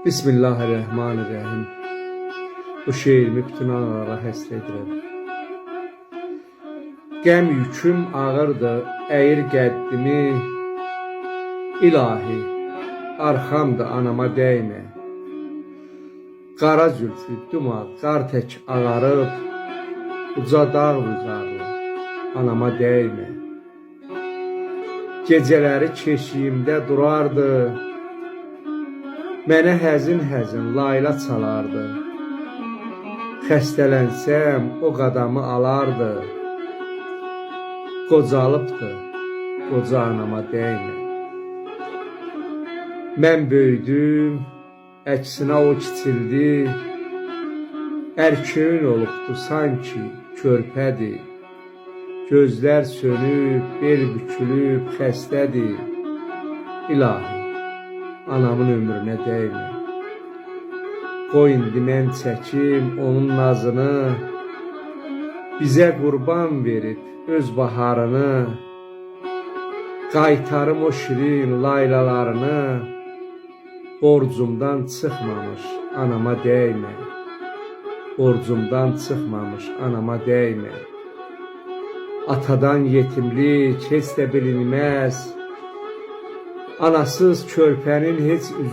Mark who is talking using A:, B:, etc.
A: Bismillahirrahmanirrahim. Bu şeirimi bütün analara həsr edirəm. Qəm yüküm ağırdır, əyir qəddimi, İlahi, arxamda anama dəymə. Qara zülfü, dumağ, qar tək ağarıb, uca dağ vüqarlı, anama dəymə. Gecələri keşiyimdə durardı, mənə həzin-həzin layla çalardı. Xəstələnsəm o qadamı alardı. Qocalıbdı, qoca anama dəymə. Mən böyüdüm, əksinə o kiçildi. Ərköyün olubdu sanki körpədir. Gözlər sönüb, bel bükülüb, xəstədir. İlahi, anamın ömrünə dəymə. Qoy indi mən çəkim onun nazını, bizə qurban verib öz baharını. Qaytarım o şirin laylalarını, borcumdan çıxmamış anama dəymə. Borcumdan çıxmamış anama dəymə. Atadan yetimlik heç də bilinməz. Anasız körpənin heç üzü